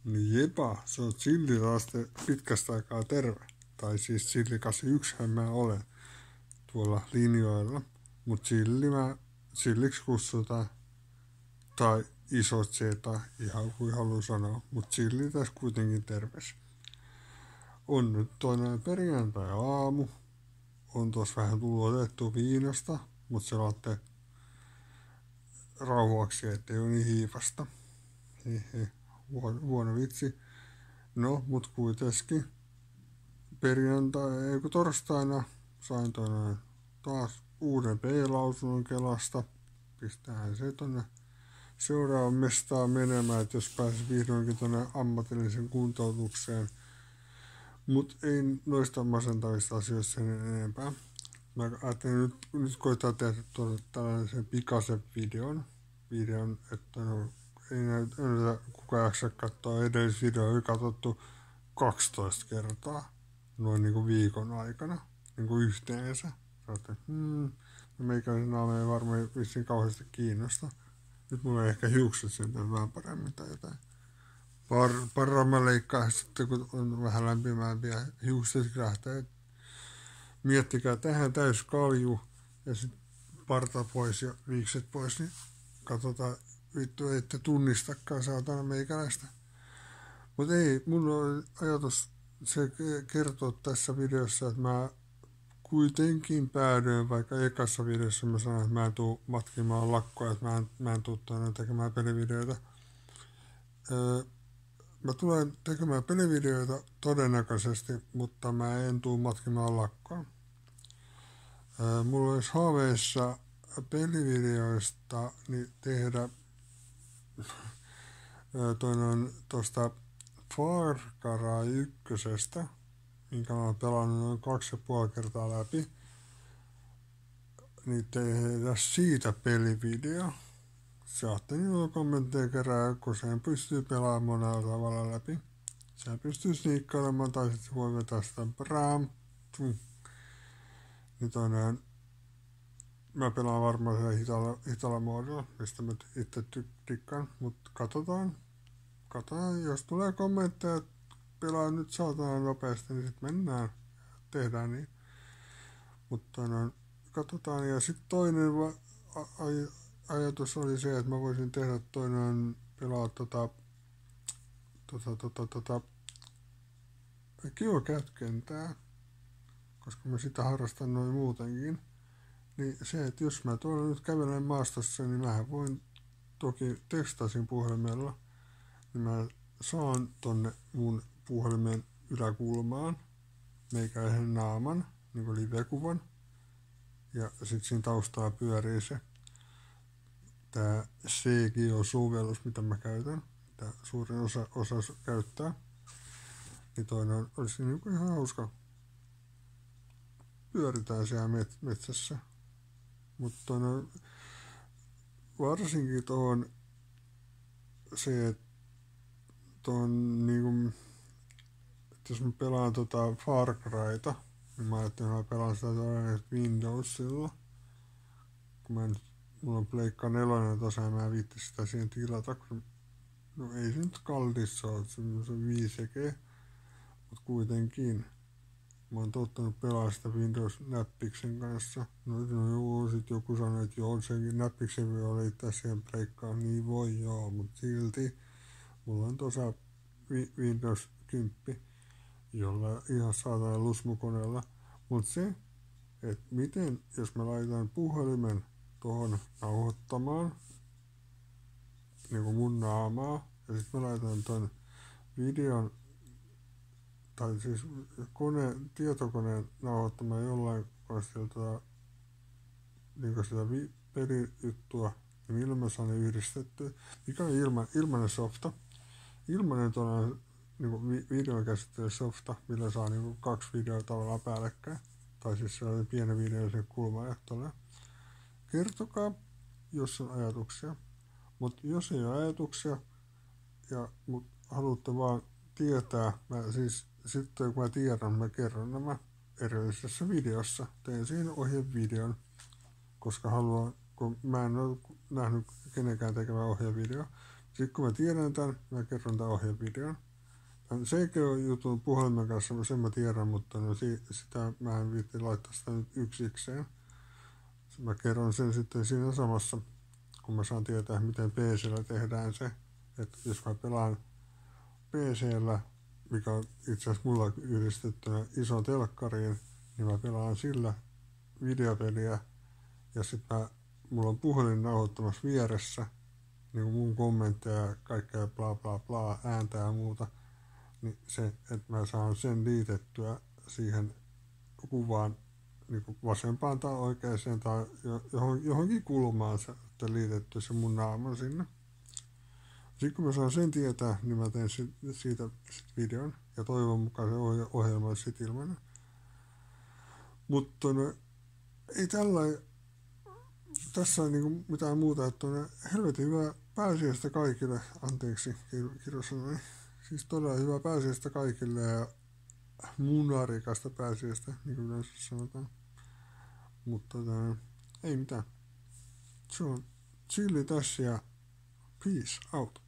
Niin jepa, se on chilliraste pitkästä aikaa terve. Tai siis chilli 81 mä olen tuolla linjoilla. Mut chilliksi kutsutaan. Tai iso zeta, ihan kuin haluaa sanoa. Mut chilli tässä kuitenkin terveys. On nyt toinen perjantai-aamu. On tuossa vähän tullut otettu viinasta, mutta se laatte rauhaksi, ettei ole niin hiivasta. Huono vitsi. No, mut kuitenkin torstaina sain taas uuden B-lausunnon Kelasta. Pistään se tonne seuraavan mestaan menemään, että jos pääsis vihdoinkin tonne ammatillisen kuntoutukseen. Mut ei noista masentavista asioista sen enempää. Mä ajattelin nyt koittaa tehdä tällaisen pikaisen videon, että ei näytä kukaan jaksa katsoa edellisvideoa, oli katsottu 12 kertaa noin niin kuin viikon aikana, niin kuin yhteensä. Meikäläisen naama ei varmaan vissiin kauheasti kiinnosta. Nyt mulla on ehkä hiukset sen vähän paremmin tai jotain. Parran mä leikkaan sitten, kun on vähän lämpimämpiä hiukset lähtee. Miettikää tähän täys kalju ja sitten parta pois ja viikset pois, niin katsotaan, vittu ette tunnistakaan saatana meikäläistä. Mutta ei, mun on ajatus se kertoo tässä videossa, että mä kuitenkin päädyin, vaikka ekassa videossa mä sanoin, että mä en tuu matkimaan lakkoa, että mä en tuu tekemään pelivideoita. Mä tulen tekemään pelivideoita todennäköisesti, mutta mä en tuu matkimaan lakkoa. Mulla olisi haaveissa pelivideoista niin tehdä toinen tosta Far Cry 1, minkä mä oon pelannut noin 2,5 kertaa läpi, niin tehdä siitä pelivideo. Saatte niillä kommentteja kerää, kun sen pystyy pelaamaan monella tavalla läpi. Sen pystyy sniikkailemaan tai sitten voi vetää sitä niin toinen, mä pelaan varmaan siellä hitalla muodolla, mistä mä itse tykkään, mutta katsotaan, jos tulee kommentteja, että pelaa nyt saatana nopeasti, niin sitten mennään, tehdään niin. Mutta katsotaan, ja sitten toinen ajatus oli se, että mä voisin tehdä pelaa geocache-kentää, koska mä sitä harrastan noin muutenkin. Niin se, että jos mä tuolla nyt kävelen maastossa, niin mähän voin, toki tekstasin puhelimella, niin mä saan tonne mun puhelimen yläkulmaan meikäläisen naaman, niin kuin live-kuvan. Ja sit siinä taustalla pyörii se tää CGO-sovellus, mitä mä käytän, mitä suurin osa käyttää. Niin toinen olisi niin kuin ihan hauska. Pyöritään siellä metsässä. Mutta varsinkin tuohon se, että niinku, että jos mä pelaan Far Cryta, niin mä ajattelin, että mä pelaan sitä Windowsilla. Kun mulla on Pleikka 4 tosiaan, ja mä en viitti sitä siihen tilata, kun no ei se nyt kallis ole, se on 5G, mutta kuitenkin. Mä oon tottunut pelaa sitä Windows-näppiksen kanssa. No joo, sit joku sanoi, että joo, senkin näppiksen voi liittää siihen Pleikkaan. Niin voi joo, mutta silti mulla on tuossa Windows 10, jolla ihan saatana lusmukoneella. Mutta se, että miten, jos mä laitan puhelimen tuohon nauhoittamaan, niin kuin mun naamaa, ja sitten mä laitan ton videon, tai siis tietokoneen nauhoittamaan jollain konstilla niin sitä pelijuttua, niin millä mä saan ne yhdistettyä, mikä on ilmainen softa. Ilmainen tuollainen niin videokäsittelysofta, millä saa niin 2 videoa tavallaan päällekkäin. Tai siis sellainen pieni video sen kulma-ajattelee. Kertokaa, jos on ajatuksia. Mutta jos ei ole ajatuksia, mut haluatte vaan tietää, sitten kun mä tiedän, mä kerron nämä erillisessä videossa. Teen siinä ohjevideon, koska haluan, kun mä en ole nähnyt kenenkään tekevää ohjevideo, Sitten kun mä tiedän tämän, mä kerron tämän ohjevideon. Tämän CGO-jutun puhelimen kanssa, sen mä tiedän, mutta no sitä mä en viitti laittaa sitä nyt yksikseen. Mä kerron sen sitten siinä samassa, kun mä saan tietää, miten PC:llä tehdään se. Että jos mä pelaan PC:llä, mikä on itse asiassa mulla yhdistettynä iso telkkariin, niin mä pelaan sillä videopeliä. Ja sitten mulla on puhelin nauhoittamassa vieressä, niin kuin mun kommentteja ja kaikkea bla bla bla, ääntä ja muuta. Niin se, että mä saan sen liitettyä siihen kuvaan niin kuin vasempaan tai oikeaan tai johonkin kulmaan että liitetty se mun naama sinne. Sitten kun mä saan sen tietää, niin mä teen siitä videon ja toivon mukaan se ohjelma olisi sit ilmainen. Mutta no, ei tässä on niinku mitään muuta, että on helvetin hyvää pääsiäistä kaikille, anteeksi kirjosanani, siis todella hyvää pääsiäistä kaikille ja munarikasta pääsiäistä, niin kuin yleensä sanotaan. Mutta ei mitään. Se on chilli tässä ja peace out.